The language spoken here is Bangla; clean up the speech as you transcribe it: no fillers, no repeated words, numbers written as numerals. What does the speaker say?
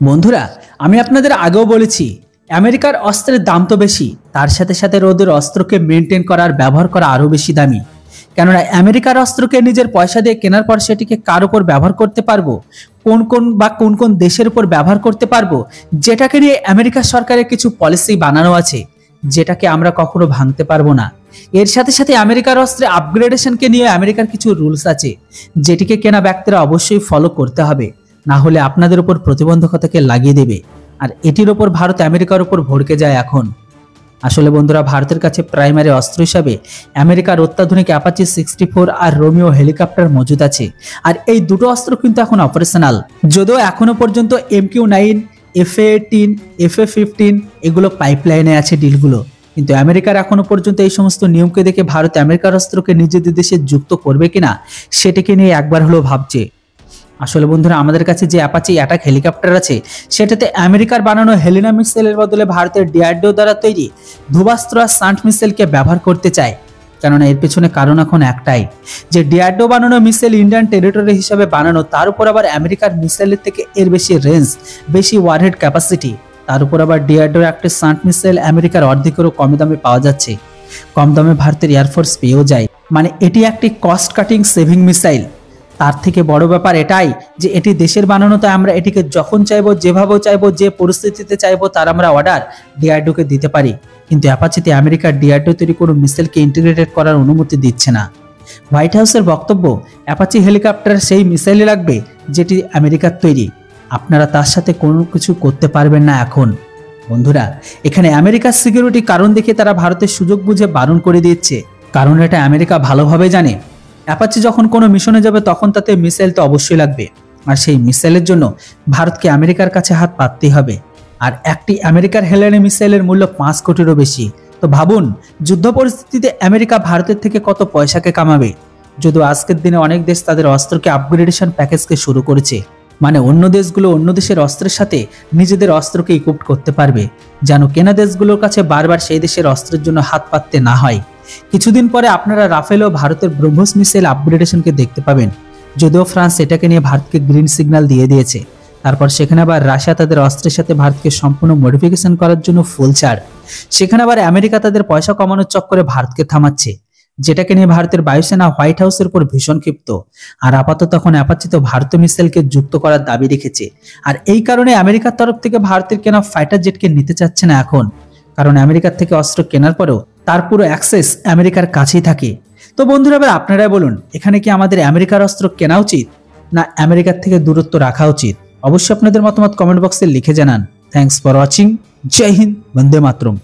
বন্ধুরা, আমি আপনাদের আগেও বলেছি আমেরিকার অস্ত্রের দাম তো বেশি, তার সাথে সাথে ওদের অস্ত্রকে মেনটেন করার ব্যবহার করা আরো বেশি দামি। কেননা আমেরিকার অস্ত্রকে নিজের পয়সা দিয়ে কেনার পর সেটিকে কার উপর ব্যবহার করতে পারবো, কোন কোন দেশের উপর ব্যবহার করতে পারবো, যেটাকে নিয়ে আমেরিকা সরকারের কিছু পলিসি বানানো আছে, যেটাকে আমরা কখনো ভাঙতে পারবো না। এর সাথে সাথে আমেরিকার অস্ত্রে আপগ্রেডেশনকে নিয়ে আমেরিকার কিছু রুলস আছে, যেটিকে কেনা ব্যক্তিরা অবশ্যই ফলো করতে হবে, না হলে আপনাদের উপর প্রতিবন্ধকতাকে লাগিয়ে দেবে। আর এটির উপর ভারত আমেরিকার উপর ভড়কে যায় এখন। আসলে বন্ধুরা, ভারতের কাছে প্রাইমারি অস্ত্র হিসাবে আমেরিকার অত্যাধুনিক অ্যাপাচি 64 আর রোমিও হেলিকপ্টার মজুদ আছে। আর এই দুটো অস্ত্র কিন্তু এখন অপারেশনাল, যদিও এখনো পর্যন্ত MQ-9, FA-18, FA-15 এগুলো পাইপলাইনে আছে ডিলগুলো, কিন্তু আমেরিকার এখনো পর্যন্ত এই সমস্ত নিয়মকে দেখে ভারত আমেরিকার অস্ত্রকে নিজেদের দেশে যুক্ত করবে কিনা সেটাকে নিয়ে একবার হলেও ভাবছে। আসলে বন্ধুরা, আমাদের কাছে যে অ্যাপাচি অ্যাটাক হেলিকপ্টার আছে সেটাতে আমেরিকার বানানো হেলিনা মিসাইলের বদলে ভারতের ডিআরডিও দ্বারা তৈরি ধ্রুবাস্ত্র আর সান্ট মিসাইলকে ব্যবহার করতে চায়। কেননা এর পেছনে কারণ এখন একটাই, যে ডিআরডিও বানানো মিসাইল ইন্ডিয়ান টেরিটরি হিসাবে বানানো, তার উপর আবার আমেরিকার মিসাইলের থেকে এর বেশি রেঞ্জ, বেশি ওয়ারহেড ক্যাপাসিটি, তার উপর আবার ডিআরডিওর একটা সান্ট মিসাইল আমেরিকার অর্ধেকেরও কম দামে পাওয়া যাচ্ছে। কম দামে ভারতের এয়ারফোর্স পেয়েও যায়, মানে এটি একটি কস্ট কাটিং সেভিং মিসাইল। তার থেকে বড় ব্যাপার এটাই যে এটি দেশের বানানো, তাই আমরা এটিকে যখন চাইবো, যেভাবে চাইবো, যে পরিস্থিতিতে চাইবো তার আমরা অর্ডার ডিআরডিওকে দিতে পারি। কিন্তু অ্যাপাচিতে আমেরিকার ডিআরডিও তৈরি কোনো মিসাইলকে ইন্টিগ্রেটেড করার অনুমতি দিচ্ছে না। হোয়াইট হাউসের বক্তব্য, অ্যাপাচি হেলিকপ্টার সেই মিসাইলে লাগবে যেটি আমেরিকার তৈরি, আপনারা তার সাথে কোনো কিছু করতে পারবেন না এখন। বন্ধুরা, এখানে আমেরিকার সিকিউরিটি কারণ দেখে তারা ভারতের সুযোগ বুঝে বারণ করে দিচ্ছে, কারণ এটা আমেরিকা ভালোভাবে জানে অ্যাপাচি যখন কোনো মিশনে যাবে তখন তাতে মিসাইল তো অবশ্যই লাগবে, আর সেই মিসাইলের জন্য ভারতকে আমেরিকার কাছে হাত পাততেই হবে। আর একটি আমেরিকার হেলেনা মিসাইলের মূল্য 5 কোটিরও বেশি। তো ভাবুন, যুদ্ধ পরিস্থিতিতে আমেরিকা ভারতের থেকে কত পয়সাকে কামাবে। যদিও আজকের দিনে অনেক দেশ তাদের অস্ত্রকে আপগ্রেডেশন প্যাকেজকে শুরু করেছে, মানে অন্য দেশগুলো অন্য দেশের অস্ত্রের সাথে নিজেদের অস্ত্রকে ইকুইপড করতে পারবে, যেন কেনা দেশগুলোর কাছে বারবার সেই দেশের অস্ত্রের জন্য হাত পাততে না হয়। কিছুদিন পরে আপনারা রাফেল ও ভারতের ব্রহ্মোস মিসাইল আপগ্রেডেশনকে দেখতে পাবেন, যদিও ফ্রান্স এটাকে নিয়ে ভারতকে গ্রিন সিগন্যাল দিয়ে দিয়েছে। তারপর সেখানে আবার রাশিয়া তাদের অস্ত্রের সাথে ভারতকে সম্পূর্ণ মডিফিকেশন করার জন্য ফুল ছাড়। সেখানে আবার আমেরিকা তাদের পয়সা কমানোর চক্করে ভারতকে থামাচ্ছে, যেটাকে নিয়ে ভারতের বায়ুসেনা হোয়াইট হাউসের উপর ভীষণ ক্ষিপ্ত। আর আপাতত এখন অ্যাপাচিতে ভারতীয় মিসাইলকে যুক্ত করার দাবি রেখেছে। আর এই কারণে আমেরিকার তরফ থেকে ভারতের কেনা ফাইটার জেটকে নিতে চাচ্ছে না এখন, কারণ আমেরিকার থেকে অস্ত্র কেনার পরেও তার পুরো অ্যাক্সেস আমেরিকার কাছেই থাকে। তো বন্ধুরা, এবার আপনারাই বলুন, এখানে কি আমাদের আমেরিকার অস্ত্র কেনা উচিত না আমেরিকার থেকে দূরত্ব রাখা উচিত? অবশ্যই আপনাদের মতামত কমেন্ট বক্সে লিখে জানান। Thanks for watching. জয় হিন্দ, বন্দে মাতরম।